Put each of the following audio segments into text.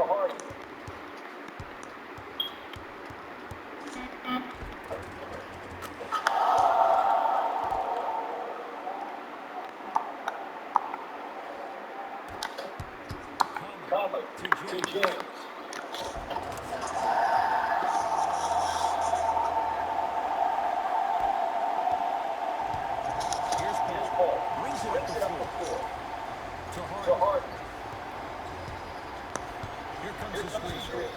Harden. Conley to James. Here's Paul. Brings it up the floor. To Harden. Here comes the screen.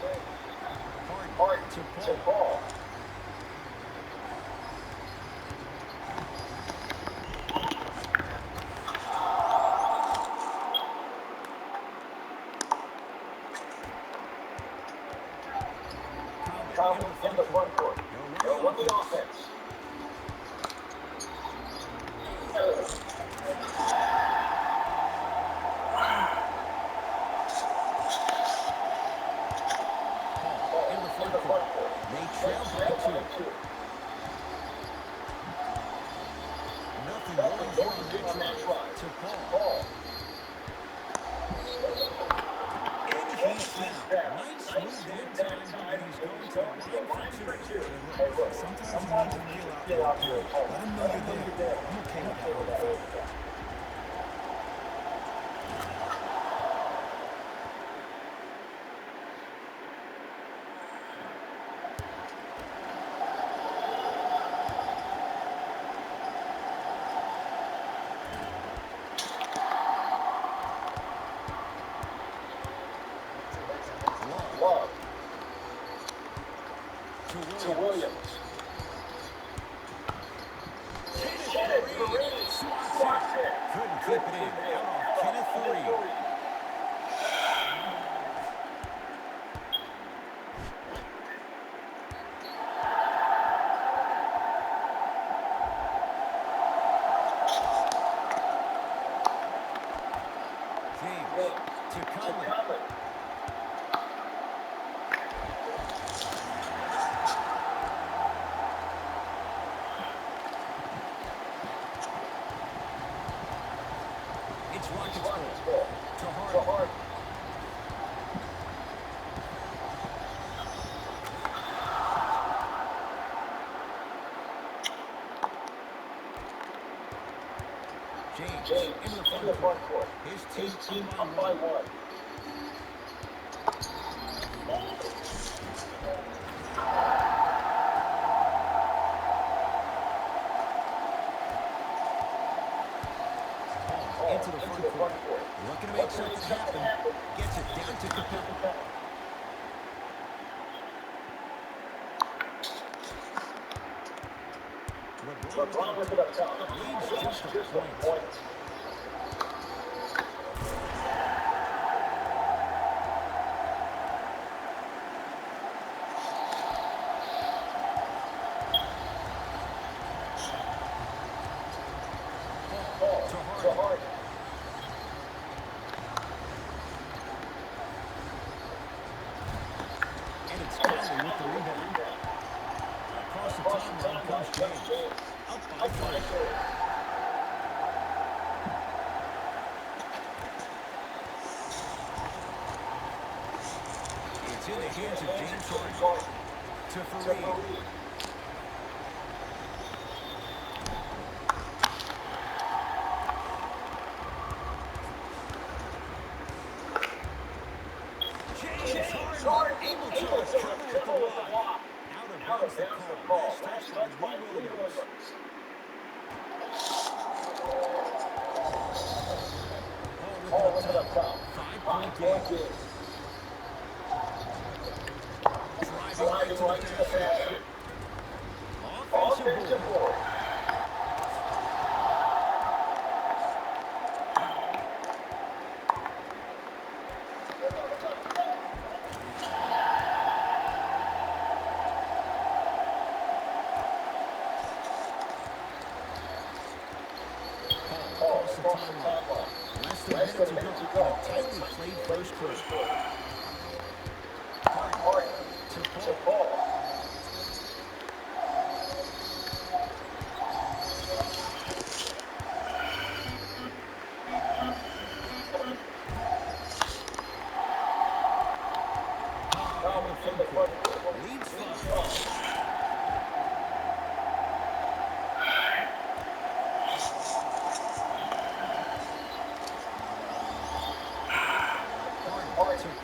Harden to Paul. Conley in the front court. They'll run the offense. In the front court. They trail by two. Nothing going on that drive to Paul. And he's fouled. Nice move that time, but he's going to the line for two. Hey, look, sometimes you need to feel out your opponent. Let him know you're there. I'm okay with that. Love. To Williams. Kenneth Fareed swats it. Couldn't keep it in. Out off Kenneth Fareed. James to Conley. It's Rockets ball. To Harden. James in the front court. His team up by one. Into the front court. Looking to make something happen. Gets it down to Capella. LeBron with it up top. Leads just a point. To Harden. And it's Conley with the rebound. Across the timeline comes James. Up by three. It's in the hands of James Harden. To Fareed. James Harden able to recover with the block. Out of bounds the call. Last touch by Williams. Paul with it up top. 5-point game. Driving right to the basket. Offensive board. Across the timeline. Less than a minute to go. A tightly played first quarter. Harden to Paul.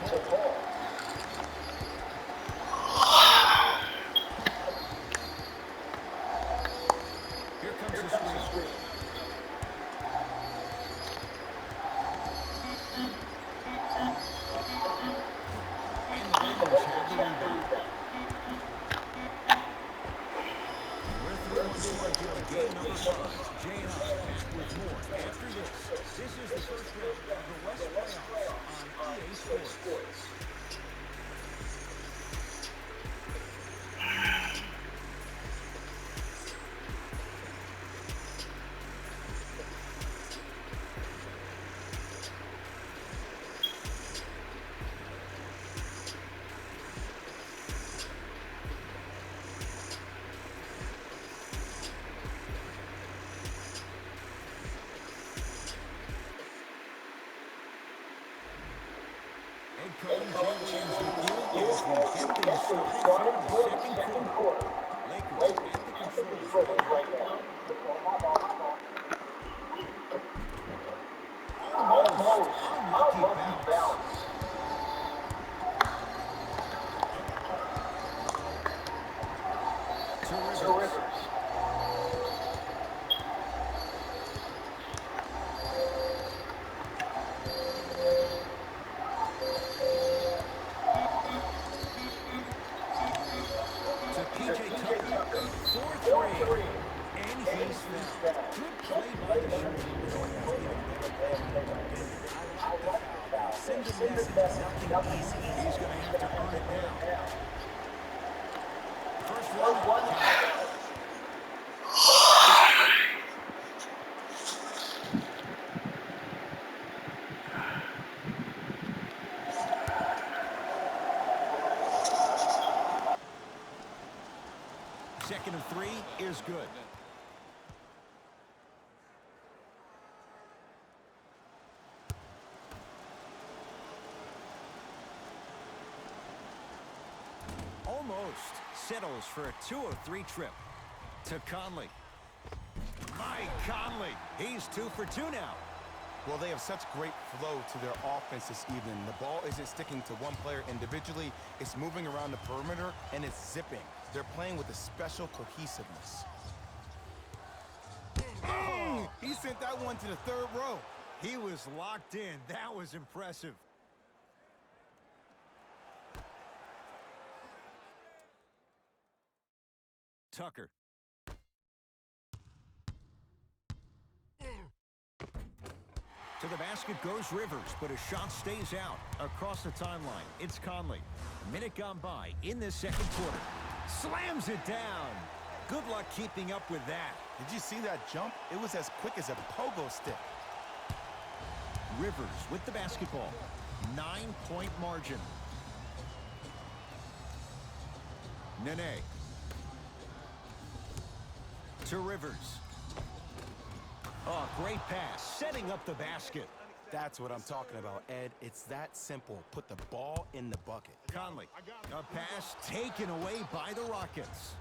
whistle call. Here comes the screen. And the Lakers have the rebound. We're through on score here in game number 5. Jay and I back with more after this. This is the first round of the West Playoffs on EA Sports. Head coach Jay Williams with you as we get things started here in the second quarter. Lakers at the controls right now. Almost unlucky bounce. To Rivers. Nothing easy. He's going to have to earn it now. First one. Second and 3 is good. Almost settles for a 2-of-3 trip to Conley. Mike Conley, he's 2 for 2 now. Well, they have such great flow to their offense this evening. The ball isn't sticking to one player individually. It's moving around the perimeter, and it's zipping. They're playing with a special cohesiveness. Oh, He sent that one to the third row. he was locked in. That was impressive. Tucker. To the basket goes Rivers, but his shot stays out. Across the timeline, it's Conley. Minute gone by in this second quarter. Slams it down. Good luck keeping up with that. Did you see that jump? It was as quick as a pogo stick. Rivers with the basketball. 9-point margin. Nene. To Rivers. Oh, great pass. Setting up the basket. That's what I'm talking about, Ed. It's that simple. Put the ball in the bucket. Conley. A pass taken away by the Rockets.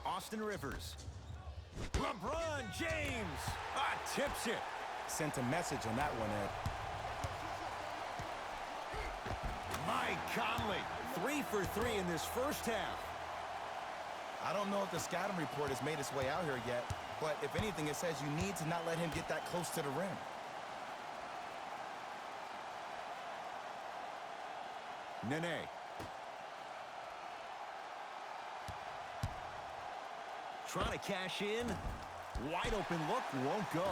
Austin Rivers. LeBron James. Tips it. Sent a message on that one, Ed. Mike Conley. 3 for 3 in this first half. I don't know if the scouting report has made its way out here yet, but if anything, it says you need to not let him get that close to the rim. Nene. Trying to cash in. Wide open look, won't go.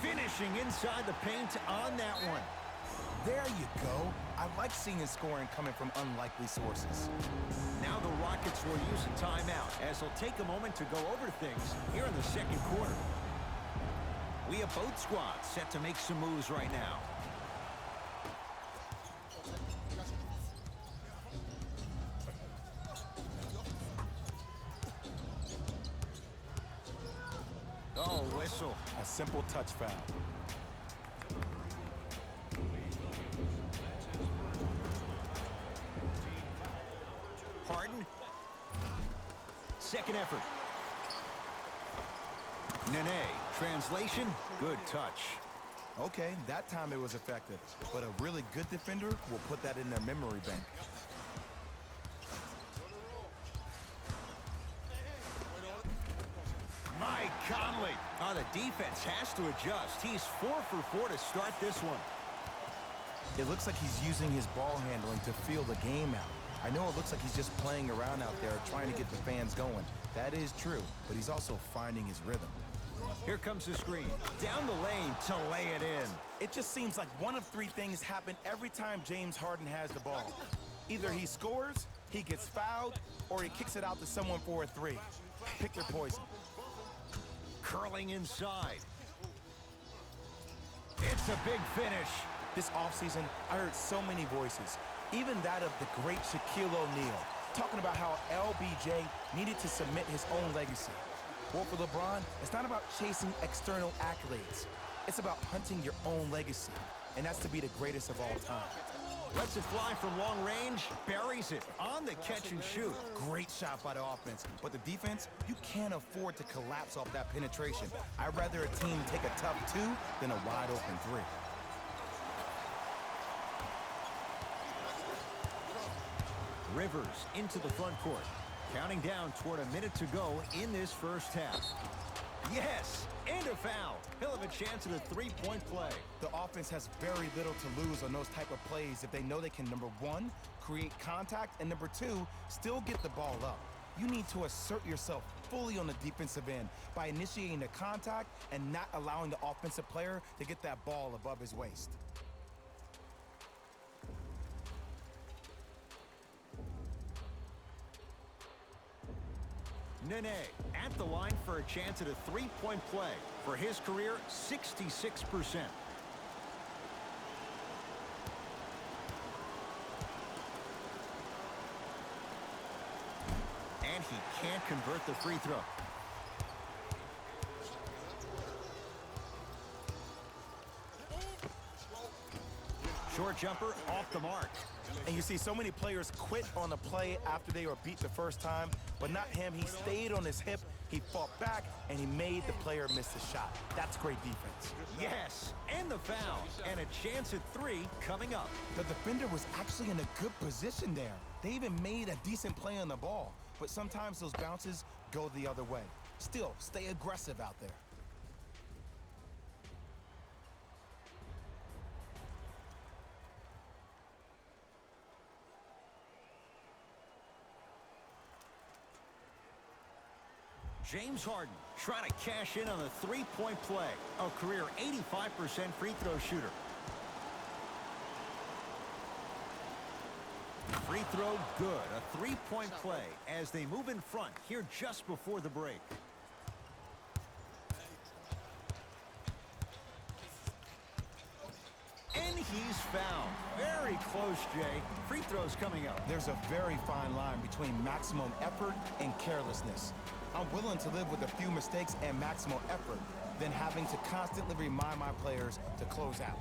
Finishing inside the paint on that one. There you go. I like seeing his scoring coming from unlikely sources. Now the Rockets will use a timeout as they'll take a moment to go over things here in the second quarter. We have both squads set to make some moves right now. Oh, whistle. A simple touch foul. Harden second effort. Nene, translation, good touch. Okay, that time it was effective, but a really good defender will put that in their memory bank. Mike Conley. Oh, the defense has to adjust. He's 4 for 4 to start this one. It looks like he's using his ball handling to feel the game out. I know it looks like he's just playing around out there trying to get the fans going. That is true, but he's also finding his rhythm. Here comes the screen. Down the lane to lay it in. It just seems like one of three things happen every time James Harden has the ball. Either he scores, he gets fouled, or he kicks it out to someone for a three. Pick your poison. Curling inside. It's a big finish. This offseason, I heard so many voices, even that of the great Shaquille O'Neal, talking about how LBJ needed to submit his own legacy. Well, for LeBron, it's not about chasing external accolades. It's about hunting your own legacy, and that's to be the greatest of all time. Lets it fly from long range, buries it on the catch and shoot. Great shot by the offense, but the defense, you can't afford to collapse off that penetration. I'd rather a team take a tough two than a wide open three. Rivers into the front court. Counting down toward a minute to go in this first half. Yes, and a foul. He'll have a chance at a three-point play. The offense has very little to lose on those type of plays if they know they can, number one, create contact, and number two, still get the ball up. You need to assert yourself fully on the defensive end by initiating the contact and not allowing the offensive player to get that ball above his waist. Nene at the line for a chance at a three-point play. For his career, 66%. And he can't convert the free throw. Short jumper off the mark. And you see so many players quit on the play after they were beat the first time, but not him. He stayed on his hip, he fought back, and he made the player miss the shot. That's great defense. Yes, and the foul, and a chance at three coming up. The defender was actually in a good position there. They even made a decent play on the ball, but sometimes those bounces go the other way. Still, stay aggressive out there. James Harden trying to cash in on a three-point play. A career 85% free throw shooter. Free throw good. A three-point play as they move in front here just before the break. And he's fouled. Very close, Jay. Free throws coming up. There's a very fine line between maximum effort and carelessness. I'm willing to live with a few mistakes and maximum effort than having to constantly remind my players to close out.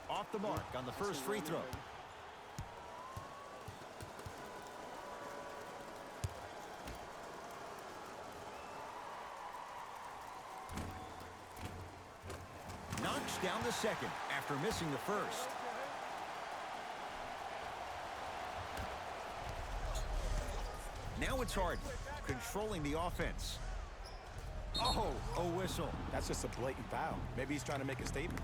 Off the mark on the first free throw. Knocks down the second after missing the first. Now it's Harden controlling the offense. Oh, a whistle. That's just a blatant foul. Maybe he's trying to make a statement.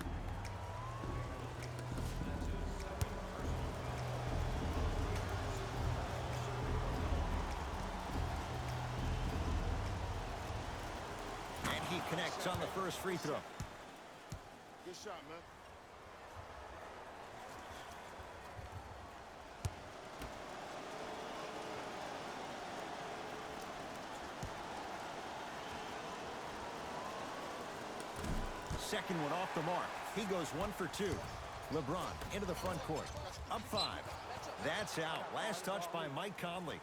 And he connects on the first free throw. Good shot, man. Second one off the mark. He goes 1 for 2. LeBron into the front court. Up 5. That's out. Last touch by Mike Conley.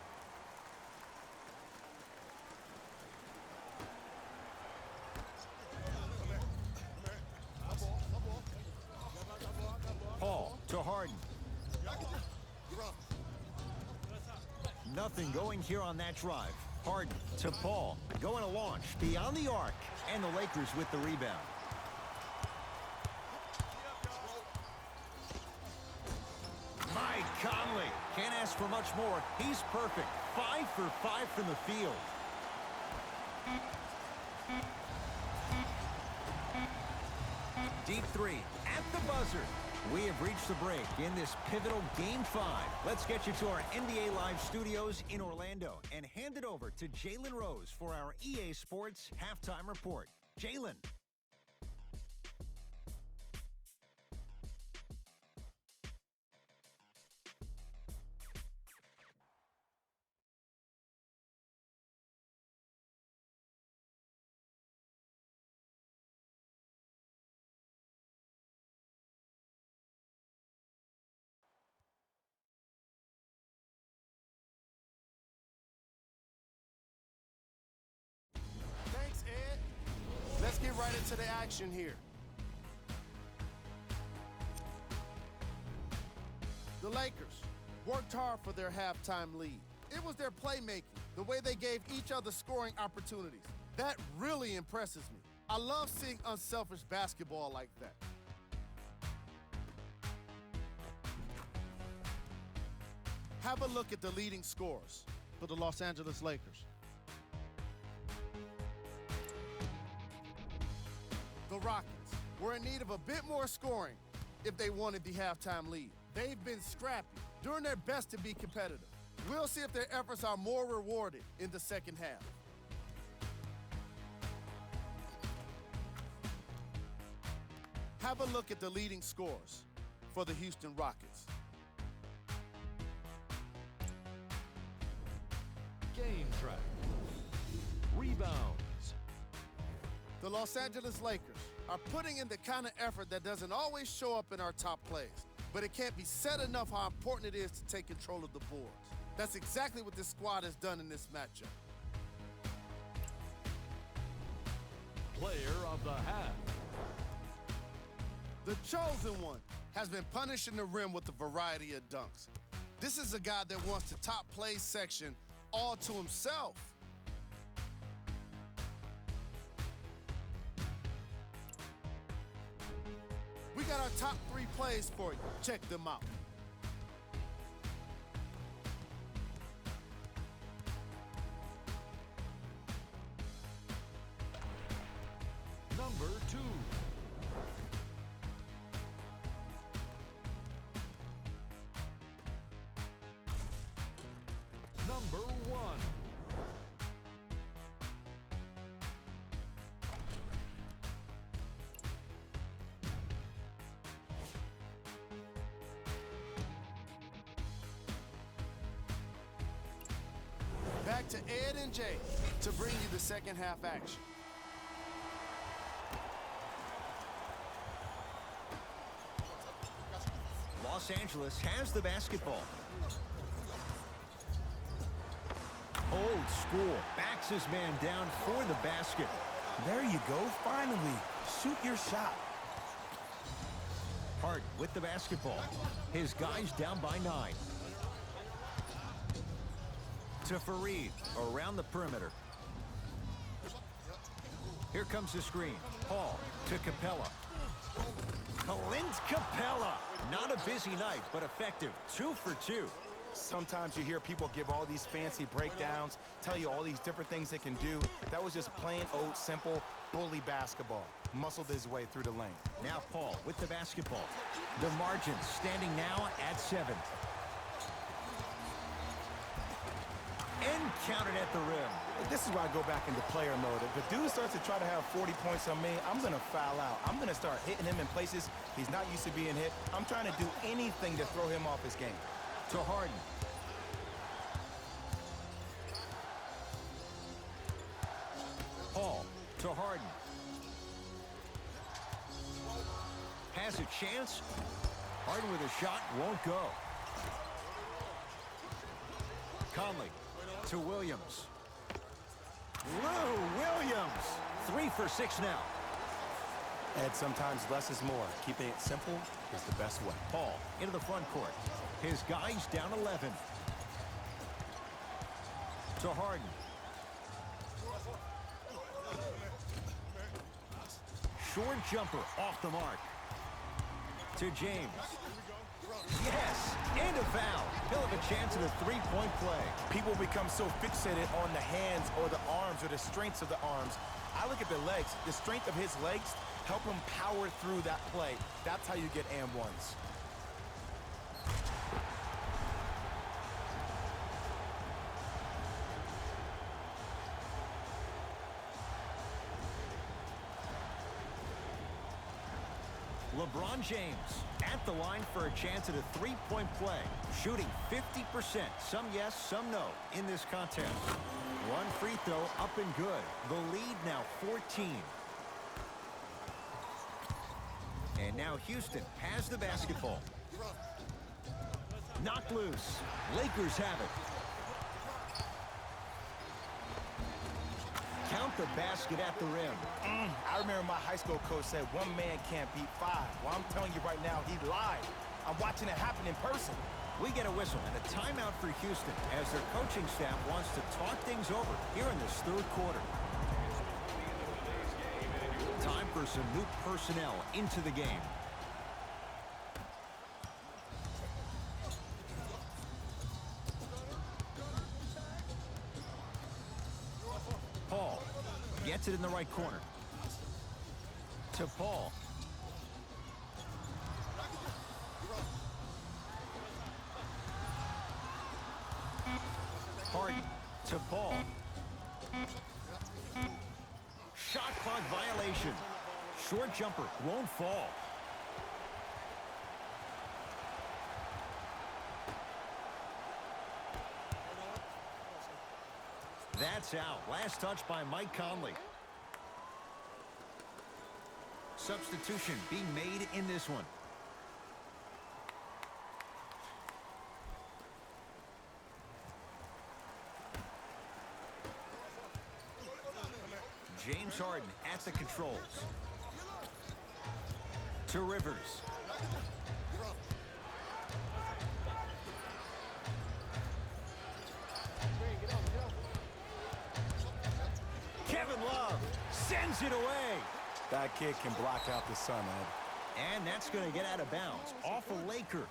Harden. Nothing going here on that drive. Harden to Paul. Going to launch beyond the arc. And the Lakers with the rebound. Mike Conley. Can't ask for much more. He's perfect. 5 for 5 from the field. Deep three at the buzzer. We have reached the break in this pivotal Game 5. Let's get you to our NBA Live studios in Orlando and hand it over to Jalen Rose for our EA Sports Halftime Report. Jalen. Thanks, Ed. Let's get right into the action here. The Lakers worked hard for their halftime lead. It was their playmaking, the way they gave each other scoring opportunities. That really impresses me. I love seeing unselfish basketball like that. Have a look at the leading scorers for the Los Angeles Lakers. The Rockets were in need of a bit more scoring if they wanted the halftime lead. They've been scrappy, doing their best to be competitive. We'll see if their efforts are more rewarded in the second half. Have a look at the leading scorers for the Houston Rockets. Game track. Rebounds. The Los Angeles Lakers are putting in the kind of effort that doesn't always show up in our top plays, but it can't be said enough how important it is to take control of the boards. That's exactly what this squad has done in this matchup. Player of the half. The chosen one has been punishing the rim with a variety of dunks. This is a guy that wants the top plays section all to himself. We got our top 3 plays for you. Check them out. Number 2. Number 1. Back to Ed and Jay to bring you the second half action. Los Angeles has the basketball. Old school. Backs his man down for the basket. There you go, finally. Shoot your shot. Harden with the basketball. His guys down by 9. To Fareed, around the perimeter. Here comes the screen. Paul to Capella. Clint Capella. Not a busy night, but effective. 2 for 2. Sometimes you hear people give all these fancy breakdowns, tell you all these different things they can do. That was just plain old, simple, bully basketball. Muscled his way through the lane. Now Paul with the basketball. The margin standing now at 7. And counted at the rim. This is why I go back into player mode. If the dude starts to try to have 40 points on me, I'm going to foul out. I'm going to start hitting him in places he's not used to being hit. I'm trying to do anything to throw him off his game. To Harden. Paul to Harden. Has a chance. Harden with a shot, won't go. Conley to Williams. Lou Williams. 3 for 6 now. And sometimes less is more. Keeping it simple is the best way. Paul into the front court. His guys down 11. To Harden. Short jumper off the mark. To James. Yes, and a foul. He'll have a chance at a three-point play. People become so fixated on the hands or the arms or the strengths of the arms. I look at the legs. The strength of his legs help him power through that play. That's how you get and ones. LeBron James at the line for a chance at a three-point play. Shooting 50%. Some yes, some no in this contest. One free throw up and good. The lead now 14. And now Houston has the basketball. Knocked loose. Lakers have it. Count the basket at the rim. I remember my high school coach said one man can't beat five. Well, I'm telling you right now, he lied. I'm watching it happen in person. We get a whistle and a timeout for Houston as their coaching staff wants to talk things over here in this third quarter. Time for some new personnel into the game. Paul gets it in the right corner. To Paul. Harden to Paul. Shot clock violation. Short jumper won't fall. That's out. Last touch by Mike Conley. Substitution being made in this one. James Harden at the controls. To Rivers. Kevin Love sends it away. That kid can block out the sun, Ed. And that's going to get out of bounds. Off a Laker.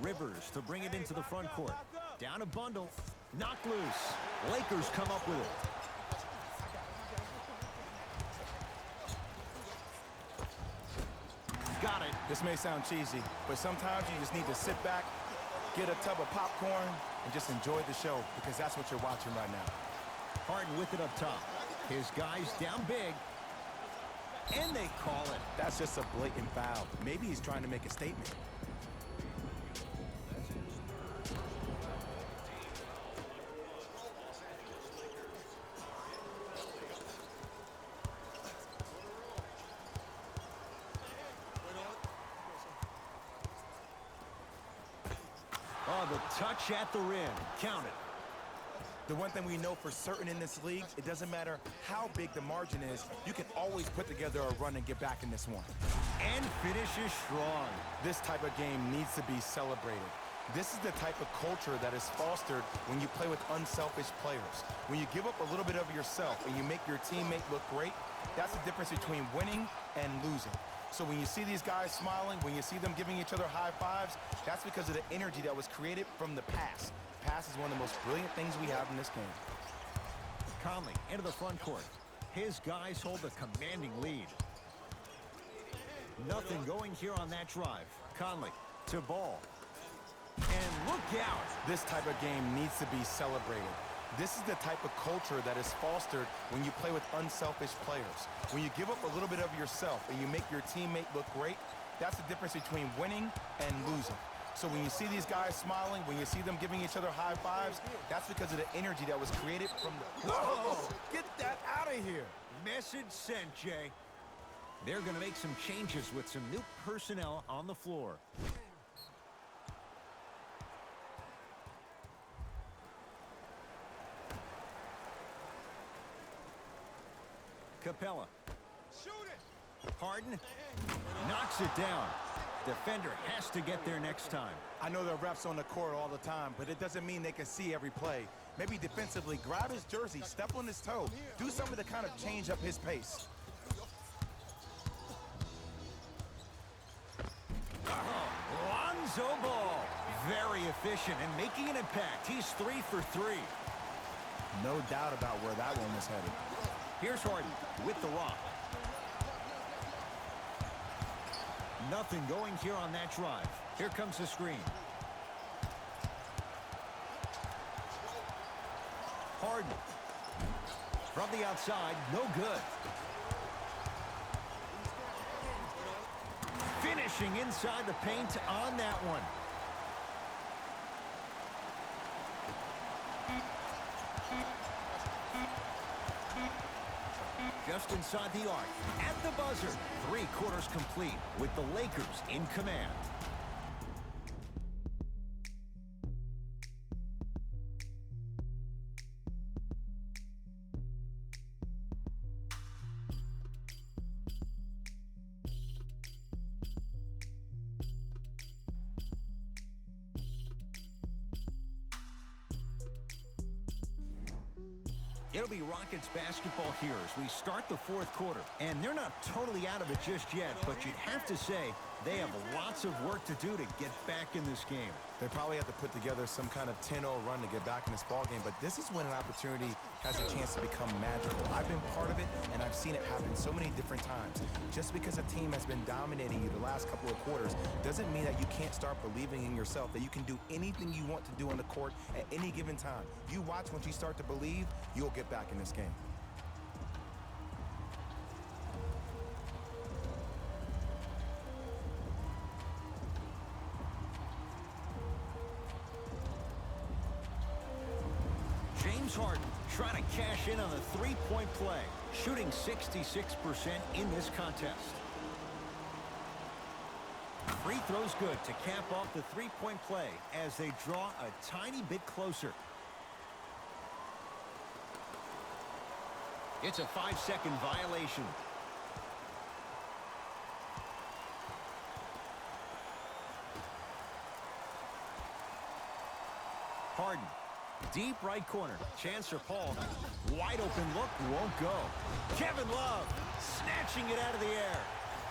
Rivers to bring it into the front court. Down a bundle. Knocked loose. Lakers come up with it. Got it. This may sound cheesy, but sometimes you just need to sit back, get a tub of popcorn, and just enjoy the show, because that's what you're watching right now. Harden with it up top. His guys down big. And they call it. That's just a blatant foul. Maybe he's trying to make a statement. Oh, the touch at the rim. Count it. The one thing we know for certain in this league, it doesn't matter how big the margin is, you can always put together a run and get back in this one. And finishes strong. This type of game needs to be celebrated. This is the type of culture that is fostered when you play with unselfish players. When you give up a little bit of yourself and you make your teammate look great, that's the difference between winning and losing. So when you see these guys smiling, when you see them giving each other high fives, that's because of the energy that was created from the pass. Pass is one of the most brilliant things we have in this game. Conley into the front court. His guys hold a commanding lead. Nothing going here on that drive. Conley to Ball. And look out. This type of game needs to be celebrated. This is the type of culture that is fostered when you play with unselfish players. When you give up a little bit of yourself and you make your teammate look great, that's the difference between winning and losing. So when you see these guys smiling, when you see them giving each other high fives, that's because of the energy that was created from the... Whoa! Get that out of here. Message sent, Jay. They're going to make some changes with some new personnel on the floor. Capella. Harden knocks it down. Defender has to get there next time. I know there are refs on the court all the time, but it doesn't mean they can see every play. Maybe defensively, grab his jersey, step on his toe, do something to kind of change up his pace. Lonzo Ball, very efficient and making an impact. He's 3 for 3. No doubt about where that one was headed. Here's Harden with the rock. Nothing going here on that drive. Here comes the screen. Harden. From the outside, no good. Finishing inside the paint on that one. Just inside the arc, at the buzzer. 3 quarters complete with the Lakers in command. It'll be Rockets basketball here as we start the 4th quarter. And they're not totally out of it just yet, but you'd have to say they have lots of work to do to get back in this game. They probably have to put together some kind of 10-0 run to get back in this ballgame, but this is when an opportunity has a chance to become magical. I've been part of it, and I've seen it happen so many different times. Just because a team has been dominating you the last couple of quarters doesn't mean that you can't start believing in yourself, that you can do anything you want to do on the court at any given time. You watch, once you start to believe, you'll get back in this game. Harden trying to cash in on the 3-point play, shooting 66% in this contest. Free throw's good to cap off the 3-point play as they draw a tiny bit closer. It's a 5-second violation. Harden. Deep right corner. Chance for Paul. Wide open look. Won't go. Kevin Love snatching it out of the air.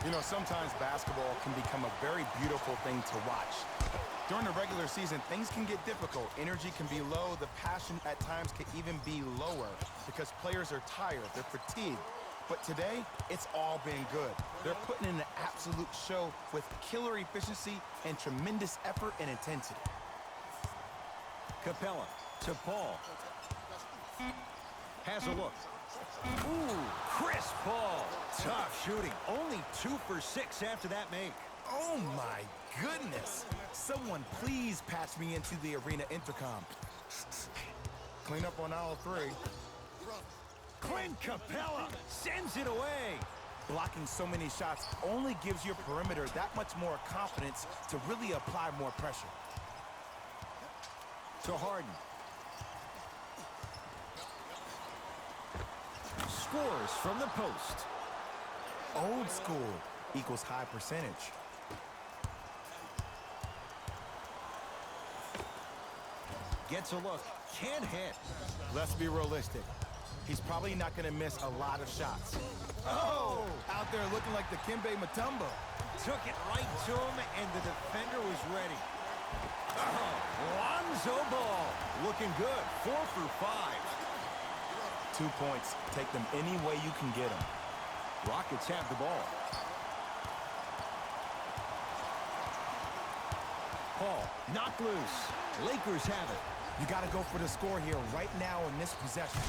You know, sometimes basketball can become a very beautiful thing to watch. During the regular season, things can get difficult. Energy can be low. The passion at times can even be lower because players are tired. They're fatigued. But today, it's all been good. They're putting in an absolute show with killer efficiency and tremendous effort and intensity. Capella to Paul. Has a look. Ooh, Chris Paul. Tough shooting. Only 2 for 6 after that make. Oh my goodness. Someone please patch me into the arena intercom. Clean up on aisle 3. Clint Capella sends it away. Blocking so many shots only gives your perimeter that much more confidence to really apply more pressure. To Harden. Scores from the post. Old school equals high percentage. Gets a look. Can't hit. Let's be realistic. He's probably not going to miss a lot of shots. Oh! Out there looking like the Kimbe Mutombo. Took it right to him, and the defender was ready. Lonzo Ball looking good. 4 for 5. 2 points. Take them any way you can get them. Rockets have the ball. Paul knocked loose. Lakers have it. You got to go for the score here right now in this possession.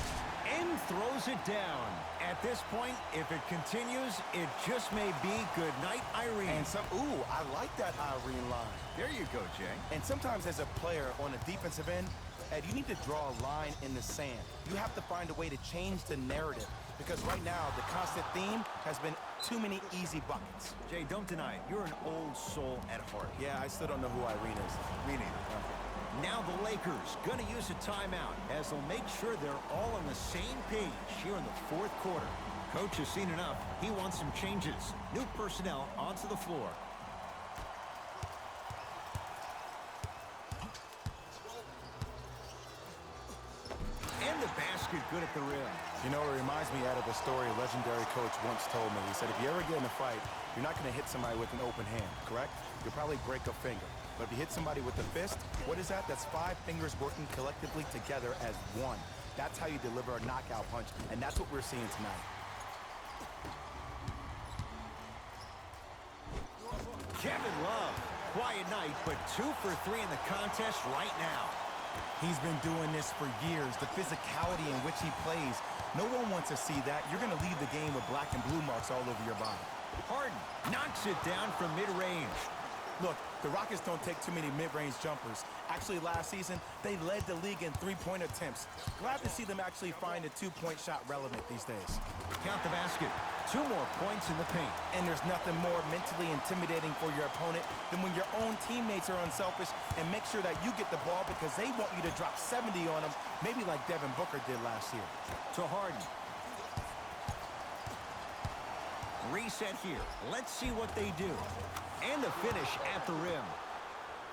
And throws it down. At this point, if it continues, it just may be good night, Irene. And ooh, I like that Irene line. There you go, Jay. And sometimes as a player on the defensive end, Ed, you need to draw a line in the sand. You have to find a way to change the narrative because right now the constant theme has been too many easy buckets. Jay, don't deny it. You're an old soul at heart. Yeah, I still don't know who Irene is. Me neither. Now the Lakers going to use a timeout as they'll make sure they're all on the same page here in the 4th quarter. Coach has seen enough. He wants some changes. New personnel onto the floor. And the basket good at the rim. You know, it reminds me out of a story a legendary coach once told me. He said, if you ever get in a fight, you're not going to hit somebody with an open hand, correct? You'll probably break a finger. But if you hit somebody with a fist, what is that? That's 5 fingers working collectively together as one. That's how you deliver a knockout punch, and that's what we're seeing tonight. Kevin Love. Quiet night, but 2 for 3 in the contest right now. He's been doing this for years. The physicality in which he plays, no one wants to see that. You're going to leave the game with black and blue marks all over your body. Harden knocks it down from mid-range. Look, the Rockets don't take too many mid-range jumpers. Actually, last season, they led the league in three-point attempts. Glad to see them actually find a two-point shot relevant these days. Count the basket. 2 more points in the paint. And there's nothing more mentally intimidating for your opponent than when your own teammates are unselfish and make sure that you get the ball because they want you to drop 70 on them, maybe like Devin Booker did last year. To Harden. Reset here. Let's see what they do. And the finish at the rim.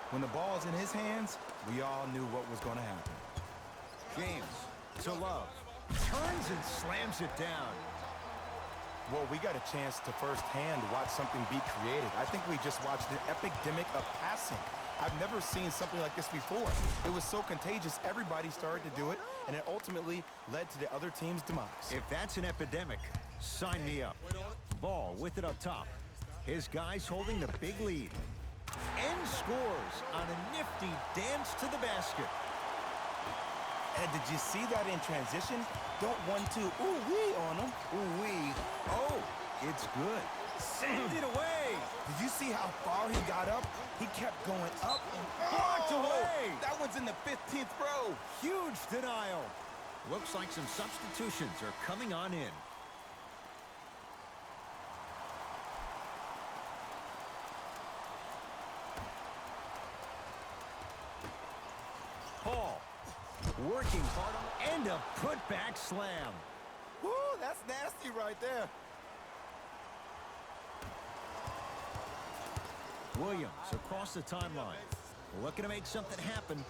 When the ball's in his hands, we all knew what was going to happen. James to Love. Turns and slams it down. Well, we got a chance to firsthand watch something be created. I think we just watched an epidemic of passing. I've never seen something like this before. It was so contagious, everybody started to do it, and it ultimately led to the other team's demise. If that's an epidemic, sign me up. Ball with it up top. His guys holding the big lead. And scores on a nifty dance to the basket. And did you see that in transition? Don't 1-2 ooh-wee on him. Ooh-wee. Oh, it's good. Send it away. Did you see how far he got up? He kept going up and Blocked away. That one's in the 15th row. Huge denial. Looks like some substitutions are coming on in. Paul working hard and a putback slam. Woo, that's nasty right there. Williams across the timeline. Looking to make something happen.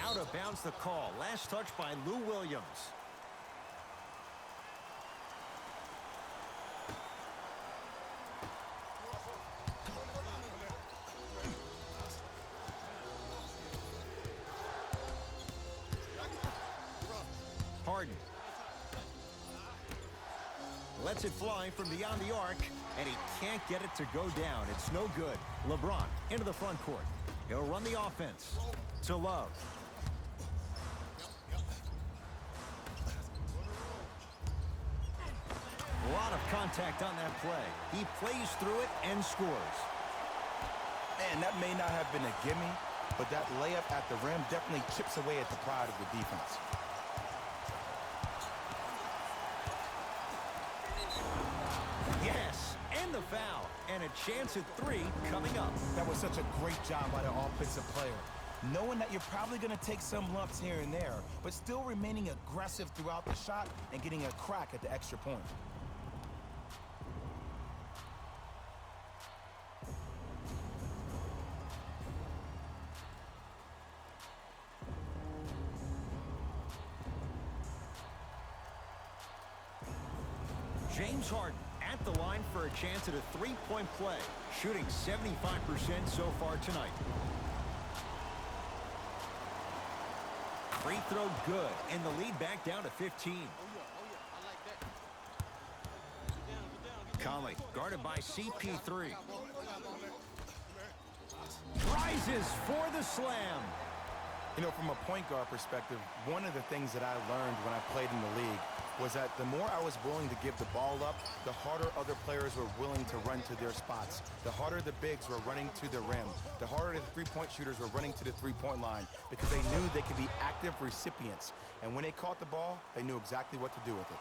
Out of bounds the call. Last touch by Lou Williams. Harden lets it fly from beyond the arc, and he can't get it to go down. It's no good. LeBron into the front court. He'll run the offense to Love. A lot of contact on that play. He plays through it and scores. Man, that may not have been a gimme, but that layup at the rim definitely chips away at the pride of the defense. Yes, and the foul. And a chance at 3 coming up. That was such a great job by the offensive player. Knowing that you're probably going to take some lumps here and there, but still remaining aggressive throughout the shot and getting a crack at the extra point. James Harden at the line for a chance at a 3-point play, shooting 75% so far tonight. Free throw good, and the lead back down to 15. Conley guarded by CP3. Rises for the slam. You know, from a point guard perspective, one of the things that I learned when I played in the league was that the more I was willing to give the ball up, the harder other players were willing to run to their spots. The harder the bigs were running to the rim. The harder the three-point shooters were running to the three-point line because they knew they could be active recipients. And when they caught the ball, they knew exactly what to do with it.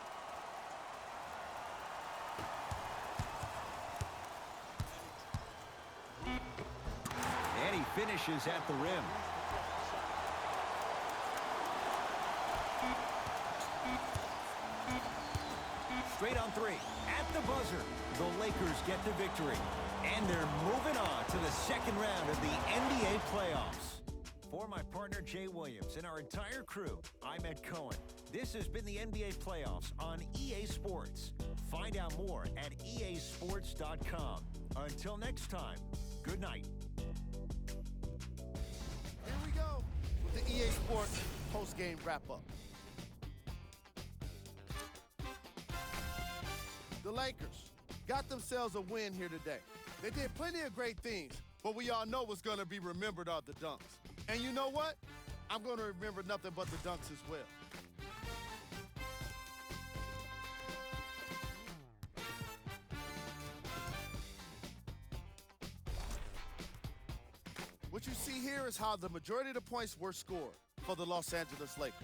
And he finishes at the rim. straight on three. At the buzzer, the Lakers get the victory. And they're moving on to the second round of the NBA playoffs. For my partner, Jay Williams, and our entire crew, I'm Ed Cohen. This has been the NBA playoffs on EA Sports. Find out more at easports.com. Until next time, good night. Here we go with the EA Sports post-game wrap-up. The Lakers got themselves a win here today. They did plenty of great things, but we all know what's going to be remembered are the dunks. And you know what? I'm going to remember nothing but the dunks as well. What you see here is how the majority of the points were scored for the Los Angeles Lakers.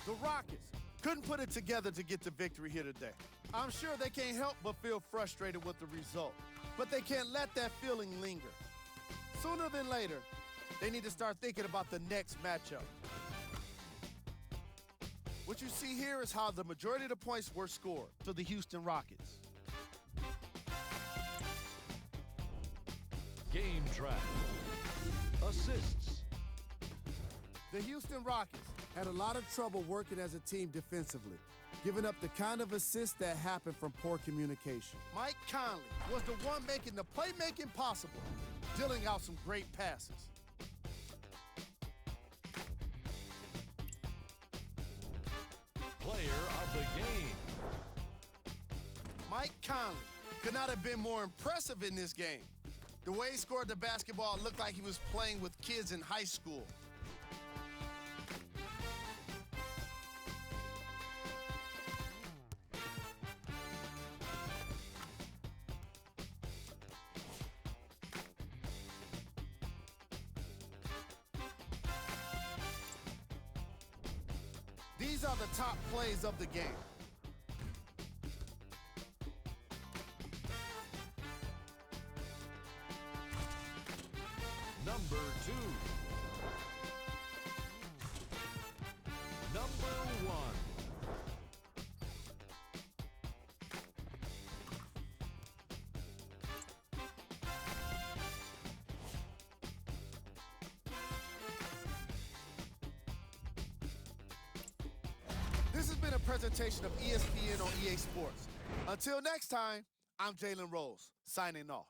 The Rockets couldn't put it together to get the victory here today. I'm sure they can't help but feel frustrated with the result, but they can't let that feeling linger. Sooner than later, they need to start thinking about the next matchup. What you see here is how the majority of the points were scored for the Houston Rockets. Game track. Assists. The Houston Rockets had a lot of trouble working as a team defensively, giving up the kind of assists that happened from poor communication. Mike Conley was the one making the playmaking possible, dealing out some great passes. Player of the game. Mike Conley could not have been more impressive in this game. The way he scored the basketball looked like he was playing with kids in high school. These are the top plays of the game. Number 2. Number 1. This has been a presentation of ESPN on EA Sports. Until next time, I'm Jalen Rose, signing off.